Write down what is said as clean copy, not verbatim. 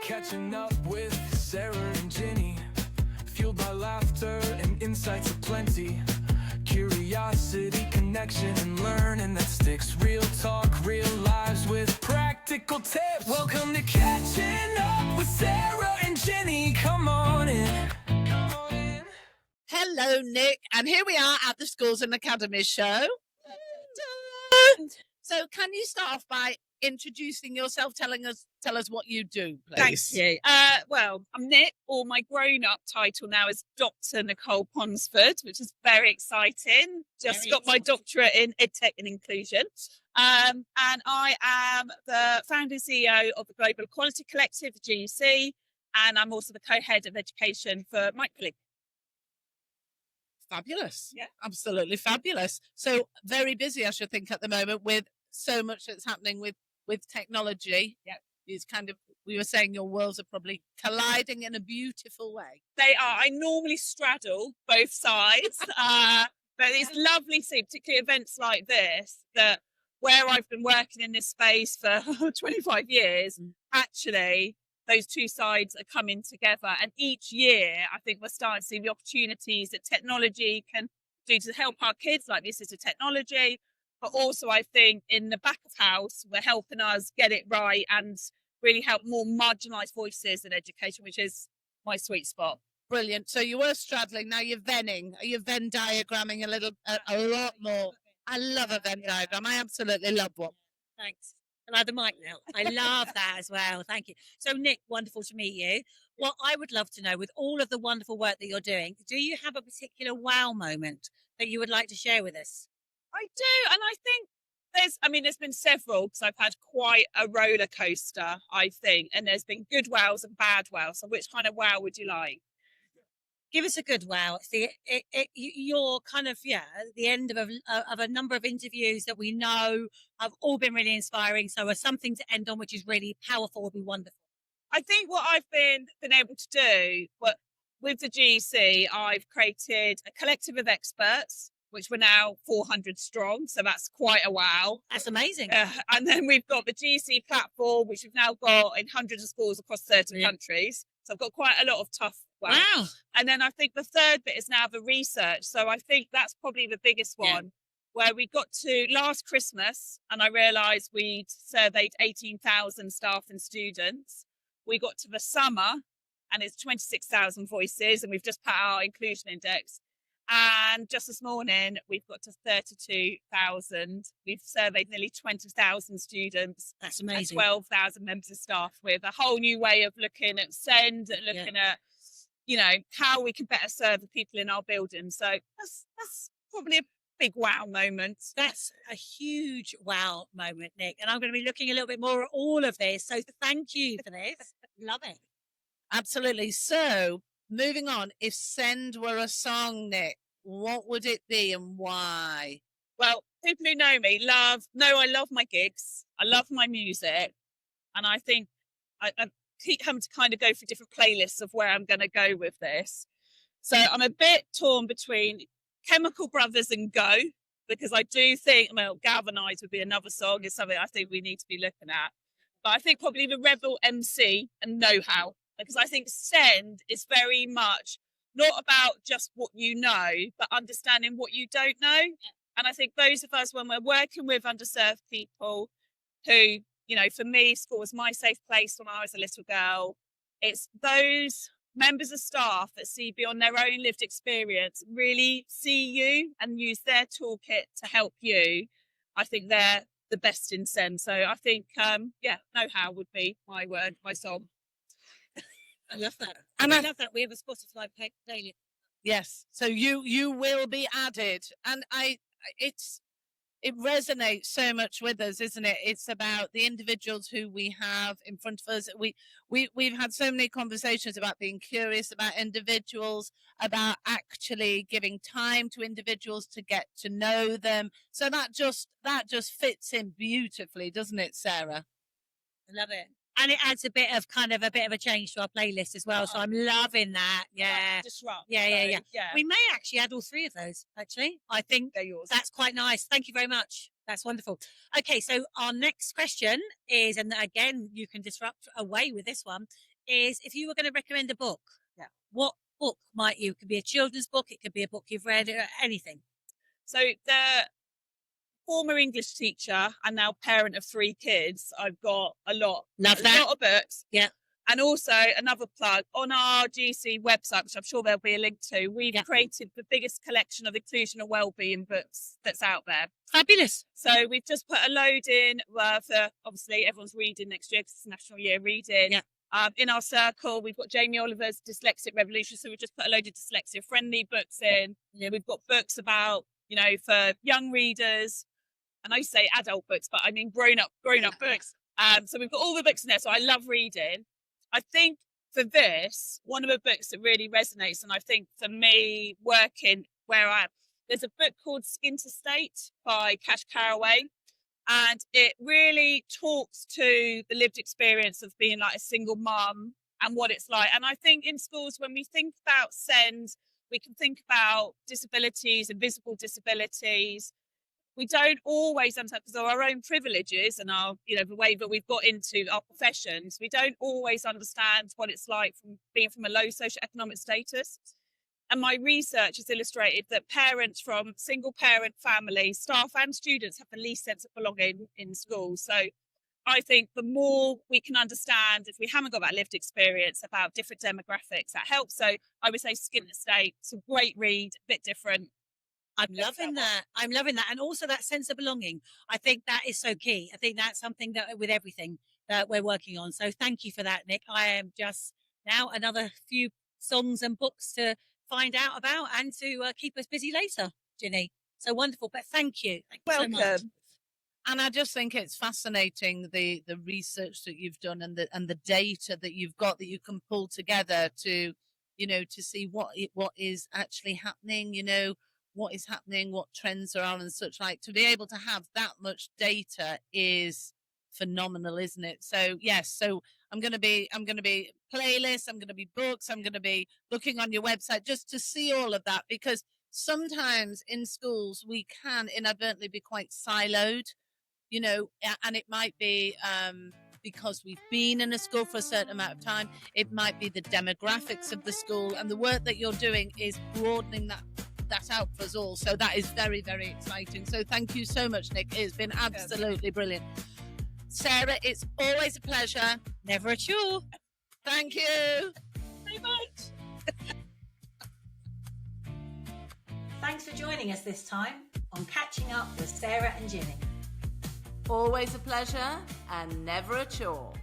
Catching up with Sarah and Ginny, fueled by laughter and insights aplenty. Curiosity, connection, and learning that sticks. Real talk, real lives with practical tips. Welcome to Catching Up with Sarah and Ginny. Come on in. Come on in. Hello, Nick, and here we are at the Schools and Academies show. So, can you start off by introducing yourself, tell us what you do, please? Thank you. Well, I'm Nick, or my grown-up title now is Dr. Nicole Ponsford, which is very exciting. Just got my doctorate in EdTech and Inclusion. And I am the founder and CEO of the Global Equality Collective, GEC, and I'm also the co-head of education for Microlink. Fabulous. Yeah. Absolutely fabulous. So, very busy, I should think, at the moment with so much that's happening with technology. Yeah. It's kind of, we were saying your worlds are probably colliding in a beautiful way. They are. I normally straddle both sides, but it's lovely to see, particularly events like this, that where I've been working in this space for 25 years, actually, those two sides are coming together. And each year, I think we're starting to see the opportunities that technology can do to help our kids, like this is a technology. But also, I think in the back of house, we're helping us get it right and really help more marginalised voices in education, which is my sweet spot. Brilliant. So you were straddling, now you're venning. Are you Venn diagramming a lot more? I love a Venn diagram. I absolutely love one. Thanks. And I have the mic now. I love that as well. Thank you. So, Nick, wonderful to meet you. What I would love to know, with all of the wonderful work that you're doing, do you have a particular wow moment that you would like to share with us? I do. And I think there's been several, because I've had quite a roller coaster, I think. And there's been good wows and bad wows. So which kind of wow would you like? Give us a good wow. You're kind of, at the end of a number of interviews that we know have all been really inspiring. So something to end on, which is really powerful, would be wonderful. I think what I've been able to do, with the GEC, I've created a collective of experts, which we're now 400 strong. So that's quite a wow. That's amazing. And then we've got the GEC platform, which we've now got in hundreds of schools across 30 countries. So I've got quite a lot of tough wow. And then I think the third bit is now the research. So I think that's probably the biggest one, where we got to last Christmas and I realised we'd surveyed 18,000 staff and students. We got to the summer and it's 26,000 voices, and we've just put our inclusion index. And just this morning, we've got to 32,000. We've surveyed nearly 20,000 students. That's amazing. And 12,000 members of staff, with a whole new way of looking at SEND and looking at, how we can better serve the people in our building. So that's probably a big wow moment. That's a huge wow moment, Nick. And I'm going to be looking a little bit more at all of this. So thank you for this. Love it. Absolutely. So, moving on, if SEND were a song, Nick, what would it be and why? Well, people who know me I love my gigs. I love my music. And I think I keep having to kind of go for different playlists of where I'm going to go with this. So I'm a bit torn between Chemical Brothers and Go, because I do think, Galvanise would be another song, is something I think we need to be looking at. But I think probably the Rebel MC and Know How, because I think SEND is very much not about just what you know, but understanding what you don't know. And I think those of us, when we're working with underserved people who, for me, school was my safe place when I was a little girl. It's those members of staff that see beyond their own lived experience, really see you and use their toolkit to help you. I think they're the best in SEND. So I think, Know How would be my word, my song. I love that. And I love that. We have a Spotify playlist. Yes. So you will be added. And it resonates so much with us, isn't it? It's about the individuals who we have in front of us. We've had so many conversations about being curious about individuals, about actually giving time to individuals to get to know them. So that just fits in beautifully, doesn't it, Sarah? I love it. And it adds a bit of a change to our playlist as well. So I'm loving that. Yeah. Disrupt. Yeah. We may actually add all three of those, actually. I think they're yours. That's quite nice. Thank you very much. That's wonderful. Okay, so our next question is, and again, you can disrupt away with this one, is if you were going to recommend a book, Yeah. what book might you? It could be a children's book, it could be a book you've read, anything. So the former English teacher and now parent of 3 kids, I've got a lot Love that. of books. Yeah. And also another plug on our GC website, which I'm sure there'll be a link to. We've created the biggest collection of inclusion and wellbeing books that's out there. Fabulous. So we've just put a load in for obviously everyone's reading next year because it's National Year Reading. Yeah. In our circle, we've got Jamie Oliver's Dyslexic Revolution. So we've just put a load of dyslexia friendly books in. We've got books about, for young readers. And I say adult books, but I mean grown up books. So we've got all the books in there. So I love reading. I think for this, one of the books that really resonates, and I think for me working where I am, there's a book called Skin to State by Cash Caraway. And it really talks to the lived experience of being like a single mum and what it's like. And I think in schools, when we think about SEND, we can think about disabilities, invisible disabilities. We don't always understand, because of our own privileges and our, the way that we've got into our professions, we don't always understand what it's like from being from a low socioeconomic status. And my research has illustrated that parents from single parent families, staff and students have the least sense of belonging in schools. So I think the more we can understand, if we haven't got that lived experience about different demographics, that helps. So I would say Skin to State, it's a great read, a bit different. I'm loving that. I'm loving that. And also that sense of belonging. I think that is so key. I think that's something that with everything that we're working on. So thank you for that, Nick. I am just now another few songs and books to find out about and to keep us busy later, Ginny. So wonderful. But thank you. Thank you so much. And I just think it's fascinating the research that you've done and the data that you've got that you can pull together to, to see what is actually happening, what is happening, what trends are on and such like. To be able to have that much data is phenomenal, isn't it? So yes, so I'm going to be playlists, I'm going to be books, I'm going to be looking on your website just to see all of that, because sometimes in schools we can inadvertently be quite siloed, and it might be because we've been in a school for a certain amount of time. It might be the demographics of the school, and the work that you're doing is broadening that out for us all. So that is very, very exciting. So thank you so much, Nick. It's been absolutely brilliant. Sarah, it's always a pleasure. Never a chore. Thank you very much. Thanks for joining us this time on Catching Up with Sarah and Ginny. Always a pleasure and never a chore.